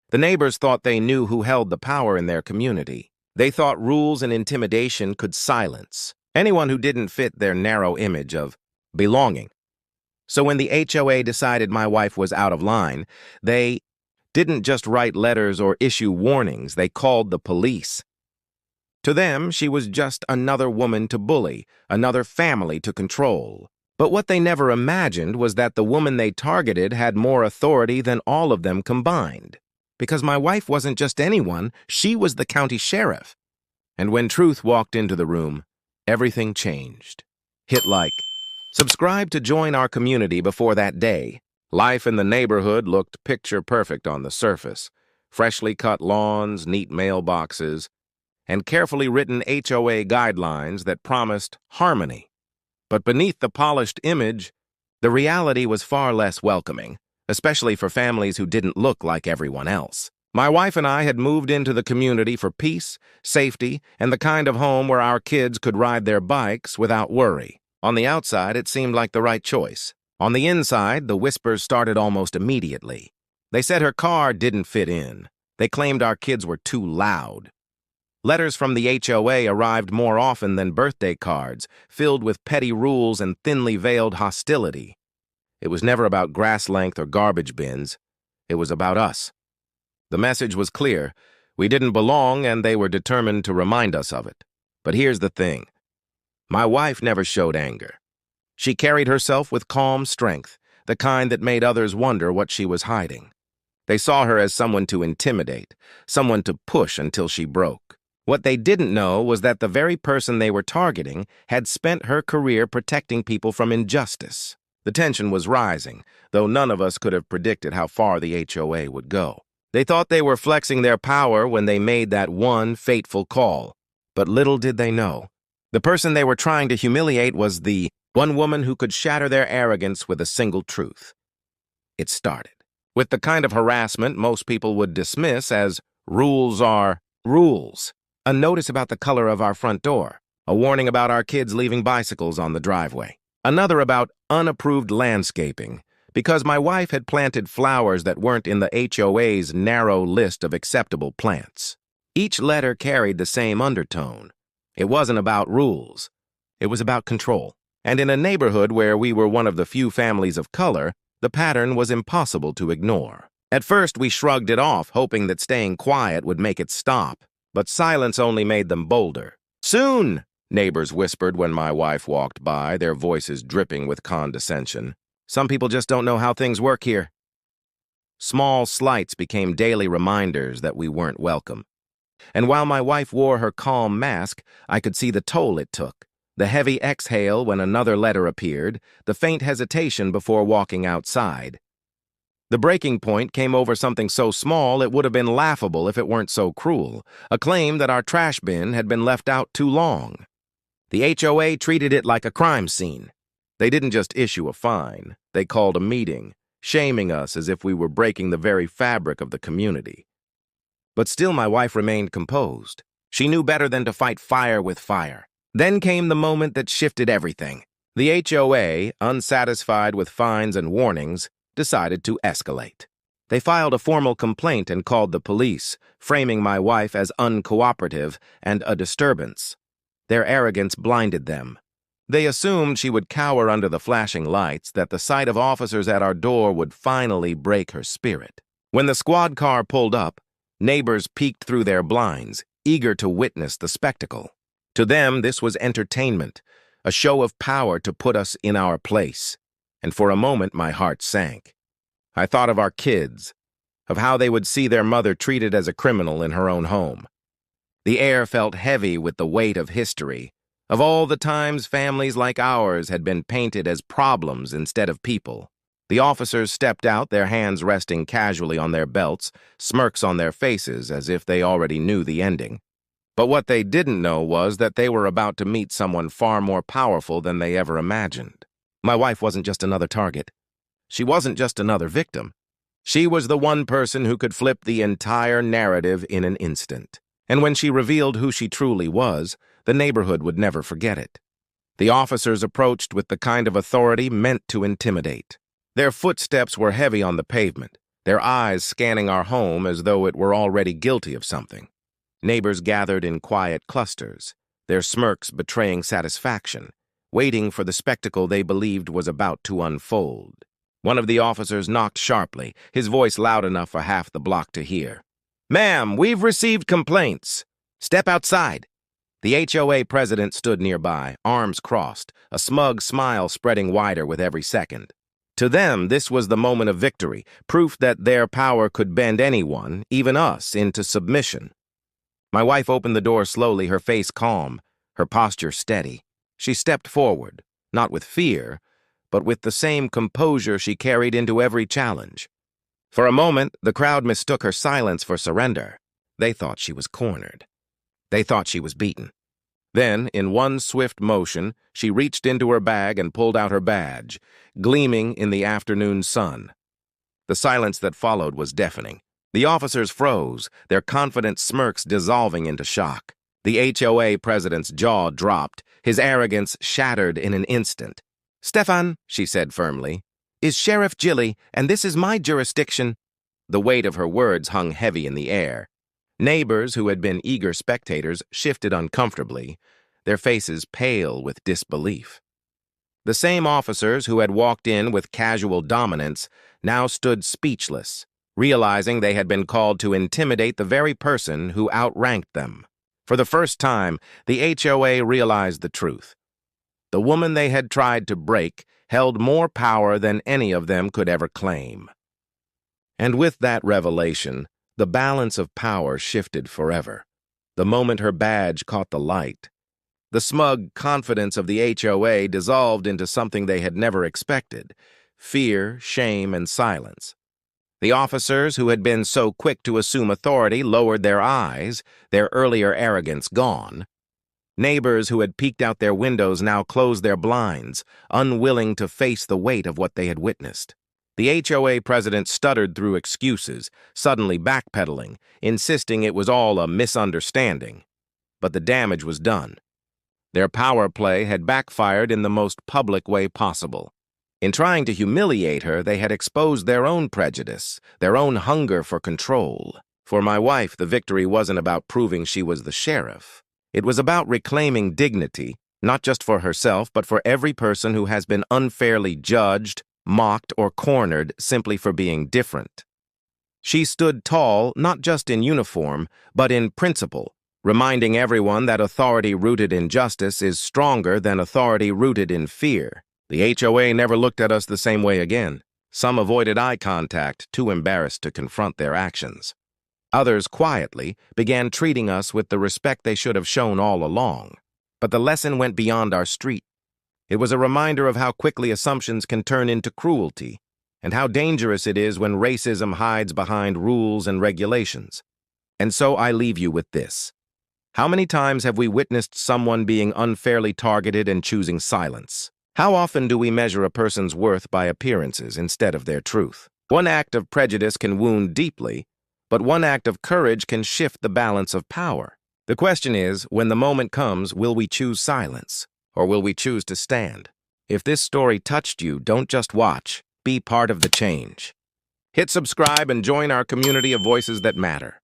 The neighbors thought they knew who held the power in their community. They thought rules and intimidation could silence anyone who didn't fit their narrow image of belonging. So when the HOA decided my wife was out of line, they didn't just write letters or issue warnings, they called the police. To them, she was just another woman to bully, another family to control. But what they never imagined was that the woman they targeted had more authority than all of them combined. Because my wife wasn't just anyone, she was the county sheriff. And when truth walked into the room, everything changed. Hit like. Subscribe to join our community before that day. Life in the neighborhood looked picture perfect on the surface. Freshly cut lawns, neat mailboxes, and carefully written HOA guidelines that promised harmony. But beneath the polished image, the reality was far less welcoming, especially for families who didn't look like everyone else. My wife and I had moved into the community for peace, safety, and the kind of home where our kids could ride their bikes without worry. On the outside, it seemed like the right choice. On the inside, the whispers started almost immediately. They said her car didn't fit in. They claimed our kids were too loud. Letters from the HOA arrived more often than birthday cards, filled with petty rules and thinly veiled hostility. It was never about grass length or garbage bins. It was about us. The message was clear. We didn't belong, and they were determined to remind us of it. But here's the thing. My wife never showed anger. She carried herself with calm strength, the kind that made others wonder what she was hiding. They saw her as someone to intimidate, someone to push until she broke. What they didn't know was that the very person they were targeting had spent her career protecting people from injustice. The tension was rising, though none of us could have predicted how far the HOA would go. They thought they were flexing their power when they made that one fateful call. But little did they know. The person they were trying to humiliate was the one woman who could shatter their arrogance with a single truth. It started with the kind of harassment most people would dismiss as rules are rules. A notice about the color of our front door, a warning about our kids leaving bicycles on the driveway, another about unapproved landscaping, because my wife had planted flowers that weren't in the HOA's narrow list of acceptable plants. Each letter carried the same undertone. It wasn't about rules. It was about control. And in a neighborhood where we were one of the few families of color, the pattern was impossible to ignore. At first, we shrugged it off, hoping that staying quiet would make it stop. But silence only made them bolder. "Soon," neighbors whispered when my wife walked by, their voices dripping with condescension. "Some people just don't know how things work here." Small slights became daily reminders that we weren't welcome. And while my wife wore her calm mask, I could see the toll it took. The heavy exhale when another letter appeared, the faint hesitation before walking outside. The breaking point came over something so small it would have been laughable if it weren't so cruel, a claim that our trash bin had been left out too long. The HOA treated it like a crime scene. They didn't just issue a fine, they called a meeting, shaming us as if we were breaking the very fabric of the community. But still my wife remained composed. She knew better than to fight fire with fire. Then came the moment that shifted everything. The HOA, unsatisfied with fines and warnings, decided to escalate. They filed a formal complaint and called the police, framing my wife as uncooperative and a disturbance. Their arrogance blinded them. They assumed she would cower under the flashing lights, that the sight of officers at our door would finally break her spirit. When the squad car pulled up, neighbors peeked through their blinds, eager to witness the spectacle. To them, this was entertainment, a show of power to put us in our place. And for a moment, my heart sank. I thought of our kids, of how they would see their mother treated as a criminal in her own home. The air felt heavy with the weight of history, of all the times families like ours had been painted as problems instead of people. The officers stepped out, their hands resting casually on their belts, smirks on their faces as if they already knew the ending. But what they didn't know was that they were about to meet someone far more powerful than they ever imagined. My wife wasn't just another target. She wasn't just another victim. She was the one person who could flip the entire narrative in an instant. And when she revealed who she truly was, the neighborhood would never forget it. The officers approached with the kind of authority meant to intimidate. Their footsteps were heavy on the pavement, their eyes scanning our home as though it were already guilty of something. Neighbors gathered in quiet clusters, their smirks betraying satisfaction, waiting for the spectacle they believed was about to unfold. One of the officers knocked sharply, his voice loud enough for half the block to hear. "Ma'am, we've received complaints. Step outside." The HOA president stood nearby, arms crossed, a smug smile spreading wider with every second. To them, this was the moment of victory, proof that their power could bend anyone, even us, into submission. My wife opened the door slowly, her face calm, her posture steady. She stepped forward, not with fear, but with the same composure she carried into every challenge. For a moment, the crowd mistook her silence for surrender. They thought she was cornered. They thought she was beaten. Then, in one swift motion, she reached into her bag and pulled out her badge, gleaming in the afternoon sun. The silence that followed was deafening. The officers froze, their confident smirks dissolving into shock. The HOA president's jaw dropped, his arrogance shattered in an instant. "Stefan," she said firmly, "is Sheriff Jilly, and this is my jurisdiction." The weight of her words hung heavy in the air. Neighbors who had been eager spectators shifted uncomfortably, their faces pale with disbelief. The same officers who had walked in with casual dominance now stood speechless, realizing they had been called to intimidate the very person who outranked them. For the first time, the HOA realized the truth. The woman they had tried to break held more power than any of them could ever claim. And with that revelation, the balance of power shifted forever. The moment her badge caught the light, the smug confidence of the HOA dissolved into something they had never expected: fear, shame, and silence. The officers who had been so quick to assume authority lowered their eyes, their earlier arrogance gone. Neighbors who had peeked out their windows now closed their blinds, unwilling to face the weight of what they had witnessed. The HOA president stuttered through excuses, suddenly backpedaling, insisting it was all a misunderstanding. But the damage was done. Their power play had backfired in the most public way possible. In trying to humiliate her, they had exposed their own prejudice, their own hunger for control. For my wife, the victory wasn't about proving she was the sheriff. It was about reclaiming dignity, not just for herself, but for every person who has been unfairly judged, mocked, or cornered simply for being different. She stood tall, not just in uniform, but in principle, reminding everyone that authority rooted in justice is stronger than authority rooted in fear. The HOA never looked at us the same way again. Some avoided eye contact, too embarrassed to confront their actions. Others, quietly, began treating us with the respect they should have shown all along. But the lesson went beyond our street. It was a reminder of how quickly assumptions can turn into cruelty, and how dangerous it is when racism hides behind rules and regulations. And so I leave you with this. How many times have we witnessed someone being unfairly targeted and choosing silence? How often do we measure a person's worth by appearances instead of their truth? One act of prejudice can wound deeply, but one act of courage can shift the balance of power. The question is, when the moment comes, will we choose silence, or will we choose to stand? If this story touched you, don't just watch, be part of the change. Hit subscribe and join our community of voices that matter.